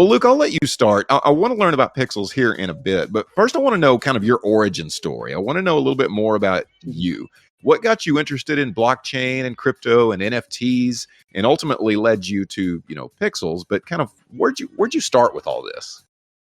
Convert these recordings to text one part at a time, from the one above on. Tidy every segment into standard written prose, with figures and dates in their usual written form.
Well, Luke, I'll let you start. I want to learn about Pixels here in a bit, but first I want to know kind of your origin story. I want to know a little bit more about you. What got you interested in blockchain and crypto and NFTs, and ultimately led you to, Pixels? But kind of where'd you start with all this?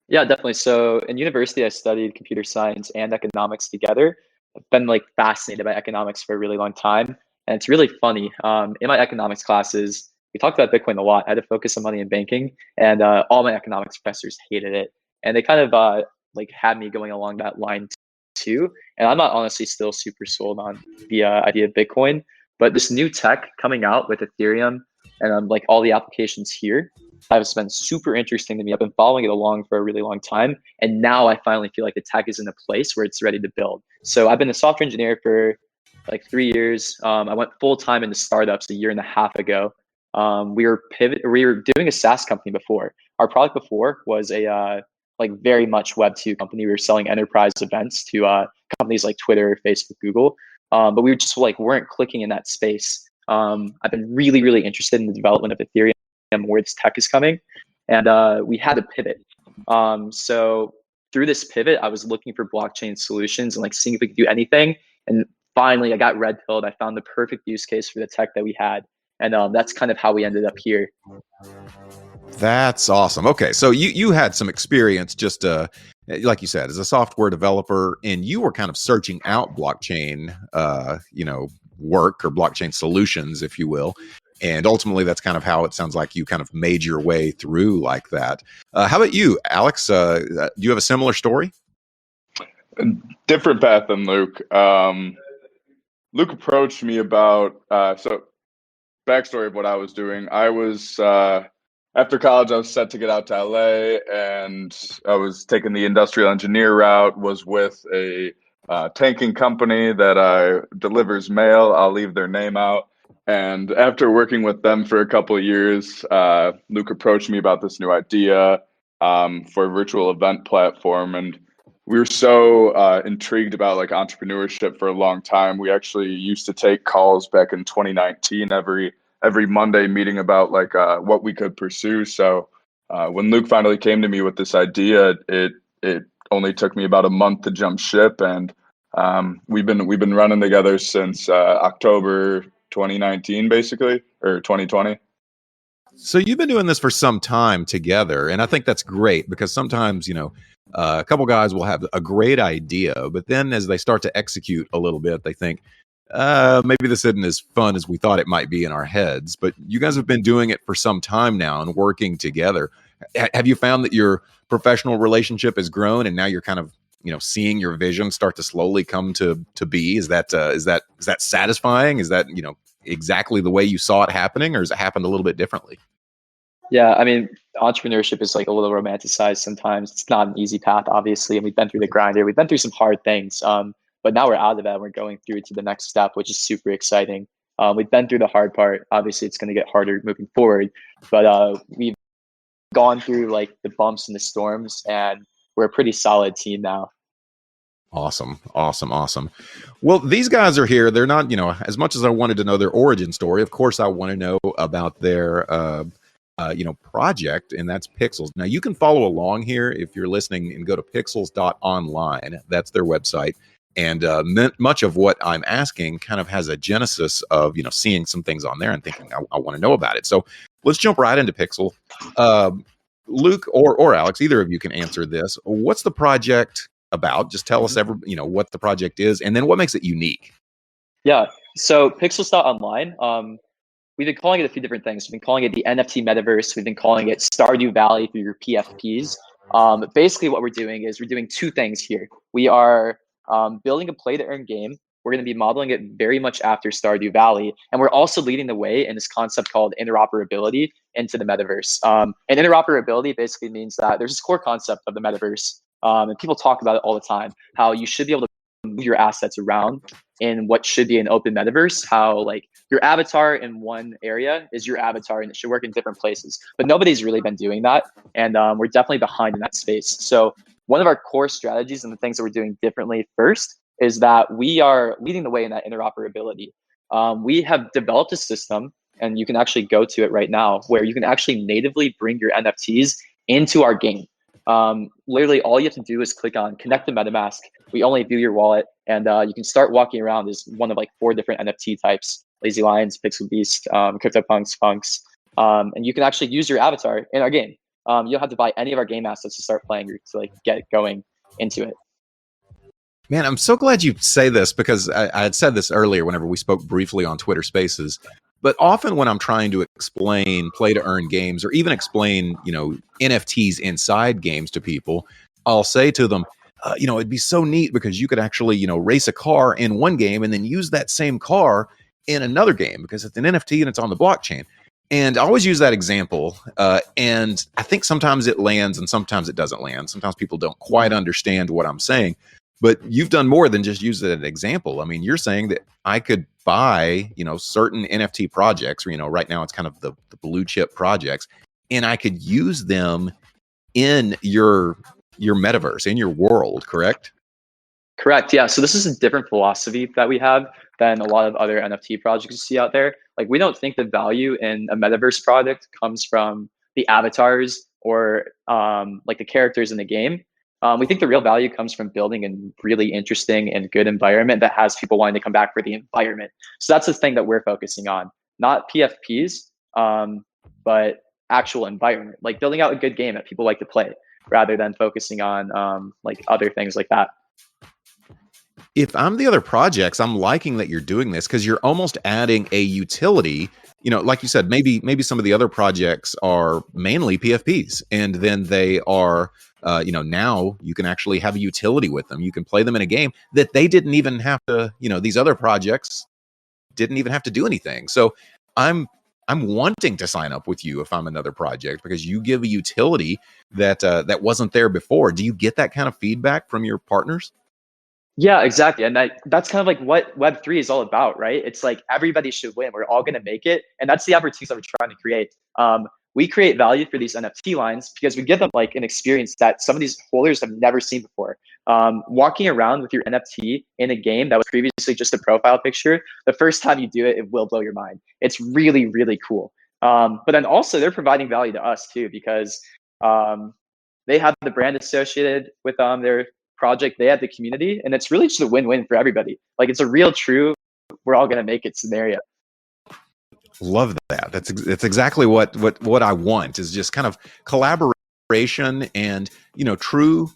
Yeah, definitely. So in university, I studied computer science and economics together. I've been like fascinated by economics for a really long time. And it's really funny. In my economics classes, we talked about Bitcoin a lot. I had to focus on money and banking, and all my economics professors hated it. And they kind of like had me going along that line too. And I'm not honestly still super sold on the idea of Bitcoin, but this new tech coming out with Ethereum and like all the applications here has been super interesting to me. I've been following it along for a really long time. And now I finally feel like the tech is in a place where it's ready to build. So I've been a software engineer for like 3 years. I went full time into startups a year and a half ago. We were doing a SaaS company before. Our product before was a like very much Web2 company. We were selling enterprise events to companies like Twitter, Facebook, Google. But we just like weren't clicking in that space. I've been really, really interested in the development of Ethereum and where this tech is coming. And we had to pivot. So through this pivot, I was looking for blockchain solutions and like seeing if we could do anything. And finally, I got red pilled. I found the perfect use case for the tech that we had. And that's kind of how we ended up here. That's awesome. Okay, so you had some experience just like you said, as a software developer, and you were kind of searching out blockchain work or blockchain solutions, if you will. And ultimately, that's kind of how it sounds like you kind of made your way through like that. How about you, Alex? Do you have a similar story? Different path than Luke. Luke approached me about, so backstory of what I was doing. I was, after college, I was set to get out to LA, and I was taking the industrial engineer route, was with a tanking company that delivers mail. I'll leave their name out. And after working with them for a couple of years, Luke approached me about this new idea for a virtual event platform. And we were so intrigued about like entrepreneurship for a long time. We actually used to take calls back in 2019 every Monday meeting about like what we could pursue. So when Luke finally came to me with this idea, it only took me about a month to jump ship, and we've been running together since October 2019, basically, or 2020. So you've been doing this for some time together, and I think that's great because sometimes, a couple guys will have a great idea, but then as they start to execute a little bit, they think, maybe this isn't as fun as we thought it might be in our heads. But you guys have been doing it for some time now and working together. Have you found that your professional relationship has grown, and now you're kind of seeing your vision start to slowly come to be? Is that satisfying? Is that exactly the way you saw it happening, or has it happened a little bit differently? Yeah, I mean, entrepreneurship is like a little romanticized sometimes. It's not an easy path, obviously, and we've been through the grinder. We've been through some hard things, but now we're out of that and we're going through to the next step, which is super exciting. We've been through the hard part. Obviously, it's going to get harder moving forward, but we've gone through like the bumps and the storms, and we're a pretty solid team now. Awesome. Well, these guys are here. They're not, as much as I wanted to know their origin story, of course, I want to know about their, project, and that's Pixels. Now, you can follow along here if you're listening and go to Pixels.Online. That's their website. And much of what I'm asking kind of has a genesis of, seeing some things on there and thinking, I want to know about it. So let's jump right into Pixel. Luke or Alex, either of you can answer this. What's the project about? Just tell us what the project is, and then what makes it unique. Yeah, so Pixels.Online, we've been calling it a few different things. We've been calling it the NFT Metaverse. We've been calling it Stardew Valley through your PFPs. Basically what we're doing is we're doing two things here. We are building a play-to-earn game. We're going to be modeling it very much after Stardew Valley. And we're also leading the way in this concept called interoperability into the metaverse. And interoperability basically means that there's this core concept of the metaverse. And people talk about it all the time, how you should be able to move your assets around in what should be an open metaverse, how like your avatar in one area is your avatar and it should work in different places. But nobody's really been doing that. And we're definitely behind in that space. So one of our core strategies and the things that we're doing differently first is that we are leading the way in that interoperability. We have developed a system, and you can actually go to it right now, where you can actually natively bring your NFTs into our game. Literally all you have to do is click on connect to MetaMask. We only view your wallet, and you can start walking around as one of like 4 different NFT types: Lazy Lions, Pixel Beast, CryptoPunks, Funks. And you can actually use your avatar in our game. You don't have to buy any of our game assets to start playing or to like get going into it. Man, I'm so glad you say this, because I had said this earlier whenever we spoke briefly on Twitter Spaces. But often when I'm trying to explain play to earn games, or even explain, NFTs inside games to people, I'll say to them, it'd be so neat because you could actually, race a car in one game and then use that same car in another game because it's an NFT and it's on the blockchain. And I always use that example. And I think sometimes it lands and sometimes it doesn't land. Sometimes people don't quite understand what I'm saying. But you've done more than just use it as an example. I mean, you're saying that I could buy, certain NFT projects, or, right now it's kind of the blue chip projects, and I could use them in your metaverse, in your world, correct? Correct. Yeah. So this is a different philosophy that we have than a lot of other NFT projects you see out there. Like, we don't think the value in a metaverse product comes from the avatars or like the characters in the game. We think the real value comes from building a really interesting and good environment that has people wanting to come back for the environment. So that's the thing that we're focusing on, not PFPs, but actual environment, like building out a good game that people like to play, rather than focusing on like other things like that. If I'm the other projects, I'm liking that you're doing this, because you're almost adding a utility. Like you said, maybe some of the other projects are mainly PFPs, and then they are, now you can actually have a utility with them. You can play them in a game that they didn't even have to, these other projects didn't even have to do anything. So I'm wanting to sign up with you if I'm another project, because you give a utility that wasn't there before. Do you get that kind of feedback from your partners? Yeah, exactly. And that's kind of like what Web3 is all about, right? It's like everybody should win. We're all going to make it. And that's the opportunities that we're trying to create. We create value for these NFT lines because we give them like an experience that some of these holders have never seen before. Walking around with your NFT in a game that was previously just a profile picture, the first time you do it, it will blow your mind. It's really, really cool. But then also they're providing value to us too, because they have the brand associated with their project, they have the community, and it's really just a win-win for everybody. Like, it's a real true we're all gonna make it scenario. Love that. That's exactly what I want, is just kind of collaboration and true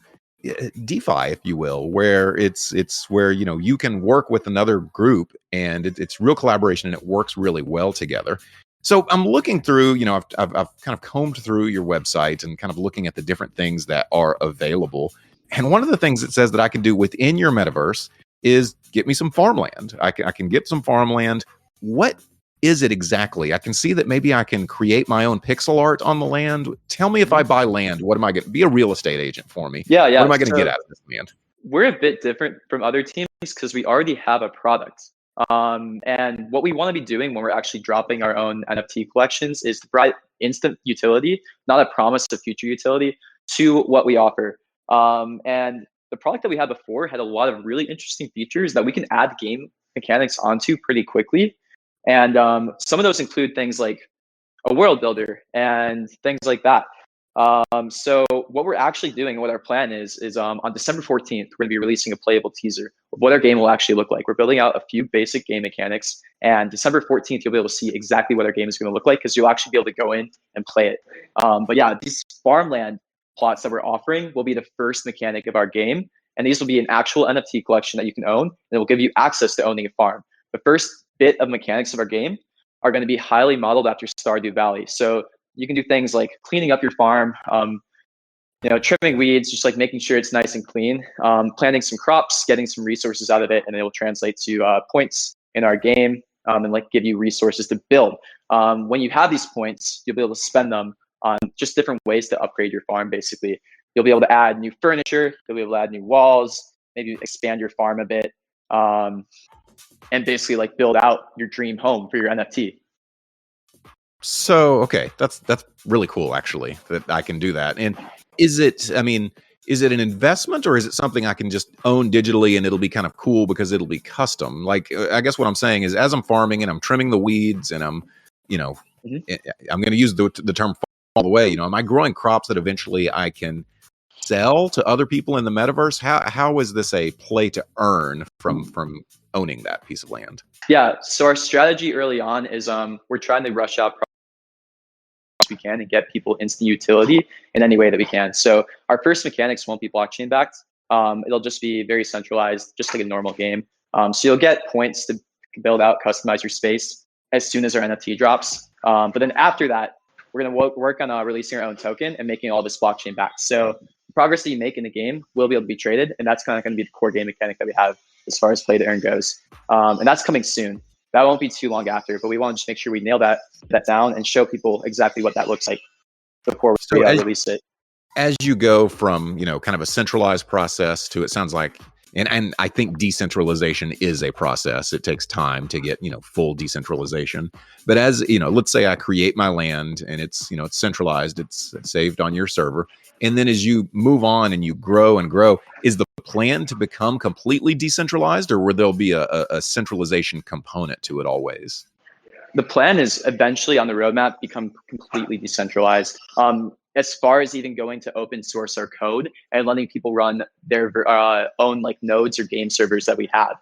DeFi, if you will, where it's where you can work with another group and it's real collaboration and it works really well together. So I'm looking through, I've kind of combed through your website and kind of looking at the different things that are available. And one of the things it says that I can do within your metaverse is get me some farmland. I can get some farmland. What is it exactly? I can see that maybe I can create my own pixel art on the land. Tell me, if I buy land, what am I going to be? A real estate agent for me? Yeah. What am I going to get out of this land? We're a bit different from other teams because we already have a product. And what we want to be doing when we're actually dropping our own NFT collections is to provide instant utility, not a promise of future utility, to what we offer. And the product that we had before had a lot of really interesting features that we can add game mechanics onto pretty quickly. And some of those include things like a world builder and things like that. So what we're actually doing, what our plan is on December 14th, we're going to be releasing a playable teaser of what our game will actually look like. We're building out a few basic game mechanics, and December 14th, you'll be able to see exactly what our game is going to look like, because you'll actually be able to go in and play it. But yeah, these farmland plots that we're offering will be the first mechanic of our game. And these will be an actual NFT collection that you can own, and it will give you access to owning a farm. The first bit of mechanics of our game are going to be highly modeled after Stardew Valley. So you can do things like cleaning up your farm, trimming weeds, just like making sure it's nice and clean, planting some crops, getting some resources out of it, and it will translate to points in our game and like give you resources to build. When you have these points, you'll be able to spend them on just different ways to upgrade your farm. Basically, you'll be able to add new furniture, you'll be able to add new walls, maybe expand your farm a bit, and basically like build out your dream home for your NFT. So, okay, that's really cool, actually, that I can do that. And is it an investment, or is it something I can just own digitally and it'll be kind of cool because it'll be custom? Like, I guess what I'm saying is, as I'm farming and I'm trimming the weeds and I'm going to use the term all the way, am I growing crops that eventually I can sell to other people in the metaverse? How is this a play to earn from owning that piece of land? Yeah. So our strategy early on is we're trying to rush out we can and get people instant utility in any way that we can. So our first mechanics won't be blockchain backed. It'll just be very centralized, just like a normal game. So you'll get points to build out, customize your space as soon as our NFT drops. But then after that, we're going to work on releasing our own token and making all this blockchain backed. So the progress that you make in the game will be able to be traded. And that's kind of going to be the core game mechanic that we have as far as play to earn goes. And that's coming soon. That won't be too long after, but we want to just make sure we nail that down and show people exactly what that looks like before we release it. As you go from, kind of a centralized process to, it sounds like, and I think decentralization is a process. It takes time to get, full decentralization. But as, let's say I create my land and it's, it's centralized, it's saved on your server. And then as you move on and you grow and grow, is the plan to become completely decentralized, or will there be a centralization component to it always? The plan is eventually on the roadmap become completely decentralized. As far as even going to open source our code and letting people run their own like nodes or game servers that we have.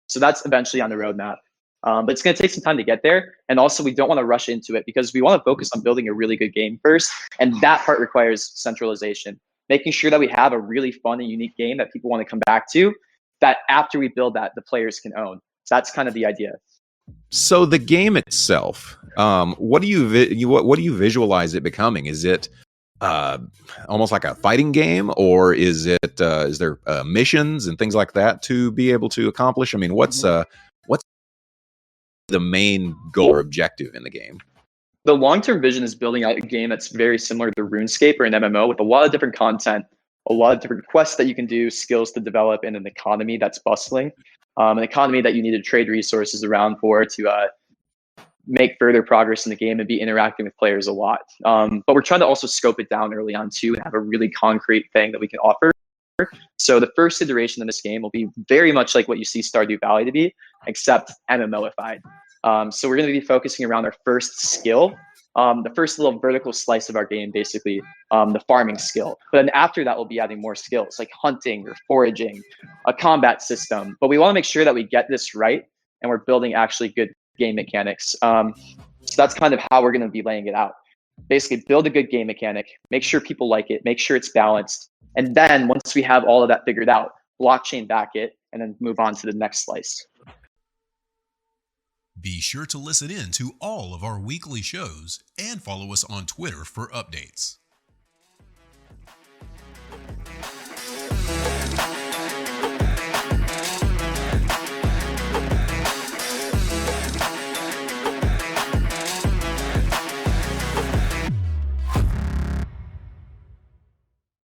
So that's eventually on the roadmap. But it's going to take some time to get there. And also we don't want to rush into it because we want to focus on building a really good game first. And that part requires centralization, making sure that we have a really fun and unique game that people want to come back to, that after we build that, the players can own. So that's kind of the idea. So the game itself, what do you visualize it becoming? Is it almost like a fighting game, or is there missions and things like that to be able to accomplish? I mean, what's the main goal or objective in the game? The long-term vision is building out a game that's very similar to RuneScape or an MMO with a lot of different content, a lot of different quests that you can do, skills to develop, and an economy that's bustling. An economy that you need to trade resources around for to make further progress in the game and be interacting with players a lot. But we're trying to also scope it down early on too and have a really concrete thing that we can offer. So the first iteration of this game will be very much like what you see Stardew Valley to be, except MMOified. So we're going to be focusing around our first skill, the first little vertical slice of our game, basically, the farming skill. But then after that, we'll be adding more skills like hunting or foraging, a combat system. But we want to make sure that we get this right and we're building actually good game mechanics. So that's kind of how we're going to be laying it out. Basically, build a good game mechanic, make sure people like it, make sure it's balanced. And then once we have all of that figured out, blockchain back it, and then move on to the next slice. Be sure to listen in to all of our weekly shows and follow us on Twitter for updates.